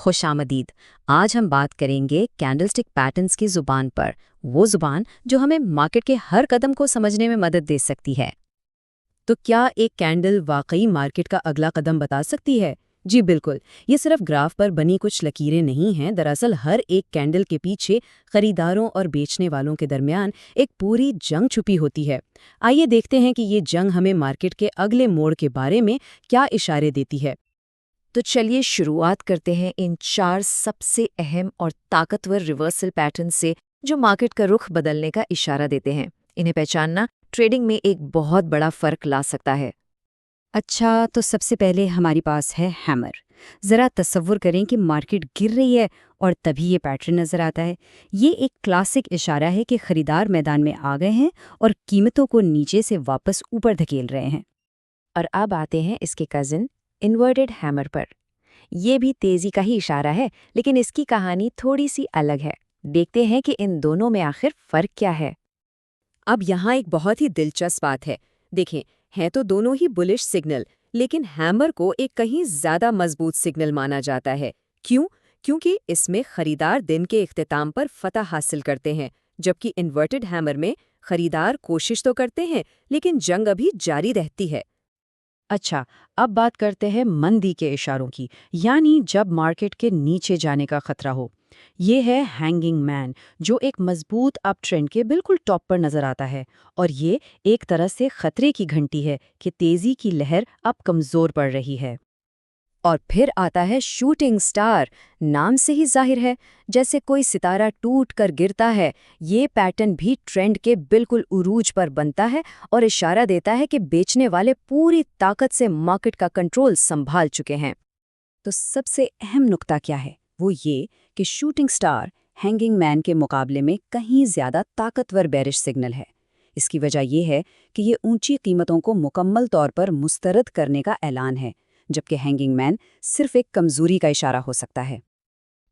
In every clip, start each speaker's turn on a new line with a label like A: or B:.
A: خوش آمدید۔ آج ہم بات کریں گے کینڈل سٹک پیٹرنز کی زبان پر، وہ زبان جو ہمیں مارکیٹ کے ہر قدم کو سمجھنے میں مدد دے سکتی ہے۔
B: تو کیا ایک کینڈل واقعی مارکیٹ کا اگلا قدم بتا سکتی ہے؟ جی بالکل، یہ صرف گراف پر بنی کچھ لکیریں نہیں ہیں، دراصل ہر ایک کینڈل کے پیچھے خریداروں اور بیچنے والوں کے درمیان ایک پوری جنگ چھپی ہوتی ہے۔ آئیے دیکھتے ہیں کہ یہ جنگ ہمیں مارکیٹ کے اگلے موڑ کے بارے میں کیا اشارے دیتی ہے۔
A: تو چلیے شروعات کرتے ہیں ان 4 سب سے اہم اور طاقتور ریورسل پیٹرن سے جو مارکیٹ کا رخ بدلنے کا اشارہ دیتے ہیں۔ انہیں پہچاننا ٹریڈنگ میں ایک بہت بڑا فرق لا سکتا ہے۔
C: اچھا، تو سب سے پہلے ہماری پاس ہے ہیمر۔ ذرا تصور کریں کہ مارکیٹ گر رہی ہے اور تبھی یہ پیٹرن نظر آتا ہے۔ یہ ایک کلاسک اشارہ ہے کہ خریدار میدان میں آ گئے ہیں اور قیمتوں کو نیچے سے واپس اوپر دھکیل رہے ہیں۔
A: اور اب آتے ہیں اس کے کزن انورٹڈ ہیمر پر۔ یہ بھی تیزی کا ہی اشارہ ہے، لیکن اس کی کہانی تھوڑی سی الگ ہے۔ دیکھتے ہیں کہ ان دونوں میں آخر فرق کیا ہے۔
B: اب یہاں ایک بہت ہی دلچسپ بات ہے۔ دیکھیں، ہیں تو دونوں ہی بلش سگنل، لیکن ہیمر کو ایک کہیں زیادہ مضبوط سگنل مانا جاتا ہے۔ کیوں؟ کیونکہ اس میں خریدار دن کے اختتام پر فتح حاصل کرتے ہیں، جبکہ انورٹڈ ہیمر میں خریدار کوشش تو کرتے ہیں، لیکن جنگ ابھی جاری رہتی ہے۔
C: اچھا، اب بات کرتے ہیں مندی کے اشاروں کی، یعنی جب مارکیٹ کے نیچے جانے کا خطرہ ہو۔ یہ ہے ہینگنگ مین، جو ایک مضبوط اپ ٹرینڈ کے بالکل ٹاپ پر نظر آتا ہے، اور یہ ایک طرح سے خطرے کی گھنٹی ہے کہ تیزی کی لہر اب کمزور پڑ رہی ہے۔
A: اور پھر آتا ہے شوٹنگ سٹار۔ نام سے ہی ظاہر ہے، جیسے کوئی ستارہ ٹوٹ کر گرتا ہے۔ یہ پیٹرن بھی ٹرینڈ کے بالکل عروج پر بنتا ہے اور اشارہ دیتا ہے کہ بیچنے والے پوری طاقت سے مارکیٹ کا کنٹرول سنبھال چکے ہیں۔
C: تو سب سے اہم نقطہ کیا ہے؟ وہ یہ کہ شوٹنگ سٹار ہینگنگ مین کے مقابلے میں کہیں زیادہ طاقتور بیرش سگنل ہے۔ اس کی وجہ یہ ہے کہ یہ اونچی قیمتوں کو مکمل طور پر مسترد کرنے کا اعلان ہے، جبکہ ہینگنگ مین صرف ایک کمزوری کا اشارہ ہو سکتا ہے۔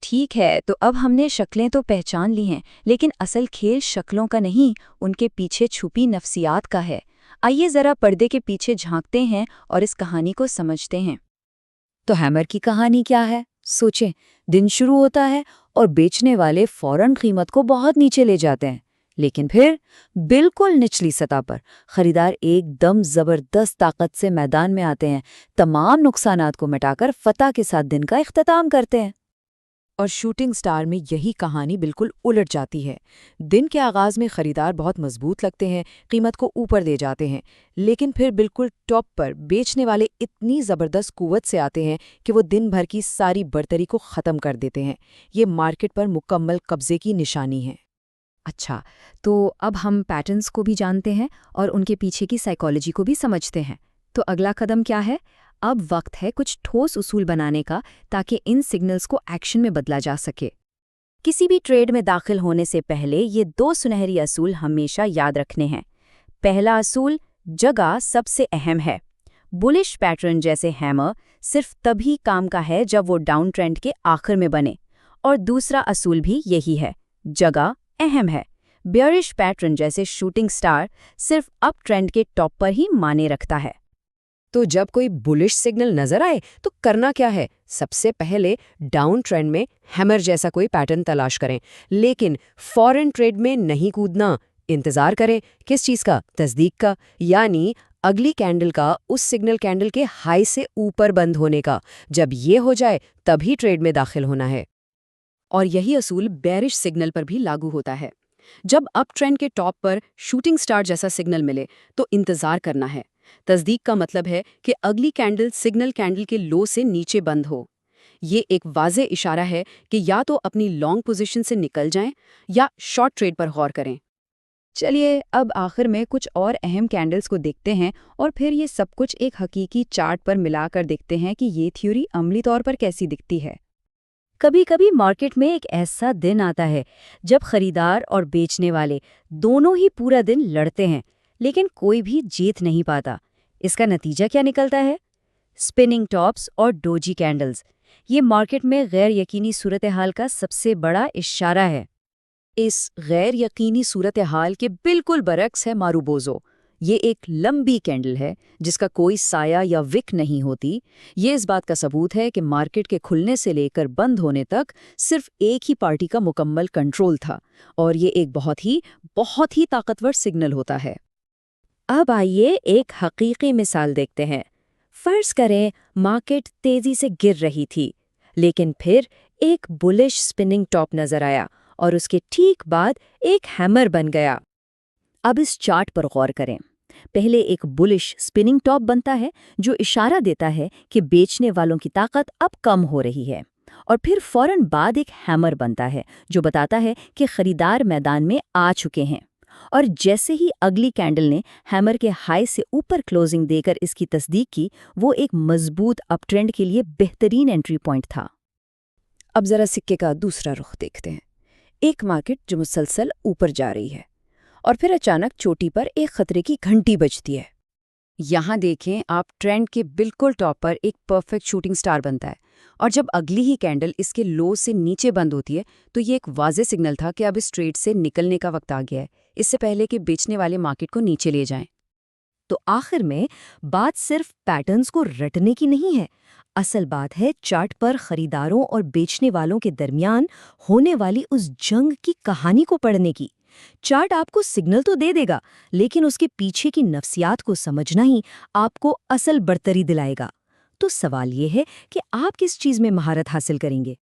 A: ٹھیک ہے، تو اب ہم نے شکلیں تو پہچان لی ہیں، لیکن اصل کھیل شکلوں کا نہیں، ان کے پیچھے چھپی نفسیات کا ہے۔ آئیے ذرا پردے کے پیچھے جھانکتے ہیں اور اس کہانی کو سمجھتے ہیں۔
C: تو ہیمر کی کہانی کیا ہے؟ سوچیں، دن شروع ہوتا ہے اور بیچنے والے فوراً قیمت کو بہت نیچے لے جاتے ہیں، لیکن پھر بالکل نچلی سطح پر خریدار ایک دم زبردست طاقت سے میدان میں آتے ہیں، تمام نقصانات کو مٹا کر فتح کے ساتھ دن کا اختتام کرتے ہیں۔
B: اور شوٹنگ سٹار میں یہی کہانی بالکل الٹ جاتی ہے۔ دن کے آغاز میں خریدار بہت مضبوط لگتے ہیں، قیمت کو اوپر دے جاتے ہیں، لیکن پھر بالکل ٹاپ پر بیچنے والے اتنی زبردست قوت سے آتے ہیں کہ وہ دن بھر کی ساری برتری کو ختم کر دیتے ہیں۔ یہ مارکیٹ پر مکمل قبضے کی نشانی ہے۔
C: اچھا، تو اب ہم پیٹرنز کو بھی جانتے ہیں اور ان کے پیچھے کی سائیکالوجی کو بھی سمجھتے ہیں۔ تو اگلا قدم کیا ہے؟ اب وقت ہے کچھ ٹھوس اصول بنانے کا تاکہ ان سگنلز کو ایکشن میں بدلا جا سکے۔
A: کسی بھی ٹریڈ میں داخل ہونے سے پہلے یہ 2 سنہری اصول ہمیشہ یاد رکھنے ہیں۔ پہلا اصول، جگہ سب سے اہم ہے۔ بلش پیٹرن جیسے ہیمر صرف تبھی کام کا ہے جب وہ ڈاؤن ٹرینڈ کے آخر میں بنے، اور دوسرا اصول بھی یہی ہے، جگہ اہم ہے۔ بیئرش پیٹرن جیسے شوٹنگ سٹار صرف اپ ٹرینڈ کے ٹاپ پر ہی مانے رکھتا ہے۔
B: تو جب کوئی بلش سگنل نظر آئے تو کرنا کیا ہے؟ سب سے پہلے ڈاؤن ٹرینڈ میں ہیمر جیسا کوئی پیٹرن تلاش کریں، لیکن فورن ٹریڈ میں نہیں کودنا۔ انتظار کریں، کس چیز کا؟ تصدیق کا، یعنی اگلی کینڈل کا اس سگنل کینڈل کے ہائی سے اوپر بند ہونے کا۔ جب یہ ہو جائے تبھی ٹریڈ میں داخل ہونا ہے۔ اور یہی اصول بیرش سگنل پر بھی لاگو ہوتا ہے۔ جب اپ ٹرینڈ کے ٹاپ پر شوٹنگ سٹار جیسا سگنل ملے تو انتظار کرنا ہے۔ تصدیق کا مطلب ہے کہ اگلی کینڈل سگنل کینڈل کے لو سے نیچے بند ہو۔ یہ ایک واضح اشارہ ہے کہ یا تو اپنی لانگ پوزیشن سے نکل جائیں یا شارٹ ٹریڈ پر غور کریں۔
C: چلیے اب آخر میں کچھ اور اہم کینڈلز کو دیکھتے ہیں اور پھر یہ سب کچھ ایک حقیقی چارٹ پر ملا کر دیکھتے ہیں کہ یہ تھیوری عملی طور پر کیسی دکھتی ہے۔
A: کبھی کبھی مارکیٹ میں ایک ایسا دن آتا ہے جب خریدار اور بیچنے والے دونوں ہی پورا دن لڑتے ہیں، لیکن کوئی بھی جیت نہیں پاتا۔ اس کا نتیجہ کیا نکلتا ہے؟ سپننگ ٹاپس اور ڈوجی کینڈلز۔ یہ مارکیٹ میں غیر یقینی صورتحال کا سب سے بڑا اشارہ ہے۔
B: اس غیر یقینی صورتحال کے بالکل برعکس ہے ماروبوزو۔
C: یہ ایک لمبی کینڈل ہے جس کا کوئی سایہ یا وک نہیں ہوتی۔ یہ اس بات کا ثبوت ہے کہ مارکیٹ کے کھلنے سے لے کر بند ہونے تک صرف ایک ہی پارٹی کا مکمل کنٹرول تھا، اور یہ ایک بہت ہی طاقتور سگنل ہوتا ہے۔
A: اب آئیے ایک حقیقی مثال دیکھتے ہیں۔ فرض کریں مارکیٹ تیزی سے گر رہی تھی، لیکن پھر ایک بلش سپننگ ٹاپ نظر آیا اور اس کے ٹھیک بعد ایک ہیمر بن گیا۔ اب اس چارٹ پر غور کریں۔ پہلے ایک بلش سپننگ ٹاپ بنتا ہے جو اشارہ دیتا ہے کہ بیچنے والوں کی طاقت اب کم ہو رہی ہے، اور پھر فوراً بعد ایک ہیمر بنتا ہے جو بتاتا ہے کہ خریدار میدان میں آ چکے ہیں۔ اور جیسے ہی اگلی کینڈل نے ہیمر کے ہائی سے اوپر کلوزنگ دے کر اس کی تصدیق کی، وہ ایک مضبوط اپ ٹرینڈ کے لیے بہترین انٹری پوائنٹ تھا۔
B: اب ذرا سکے کا دوسرا رخ دیکھتے ہیں۔ ایک مارکیٹ جو مسلسل اوپر جا رہی ہے، اور پھر اچانک چوٹی پر ایک خطرے کی گھنٹی بجتی ہے۔ یہاں دیکھیں آپ، ٹرینڈ کے بالکل ٹاپ پر ایک پرفیکٹ شوٹنگ سٹار بنتا ہے، اور جب اگلی ہی کینڈل اس کے لو سے نیچے بند ہوتی ہے تو یہ ایک واضح سگنل تھا کہ اب اس ٹریڈ سے نکلنے کا وقت آ گیا ہے، اس سے پہلے کہ بیچنے والے مارکیٹ کو نیچے لے جائیں۔
A: تو آخر میں بات صرف پیٹرنز کو رٹنے کی نہیں ہے، اصل بات ہے چارٹ پر خریداروں اور بیچنے والوں کے درمیان ہونے والی اس جنگ کی کہانی کو پڑھنے کی۔ چارٹ آپ کو سگنل تو دے گا، لیکن اس کے پیچھے کی نفسیات کو سمجھنا ہی آپ کو اصل برتری دلائے گا۔ تو سوال یہ ہے کہ آپ کس چیز میں مہارت حاصل کریں گے؟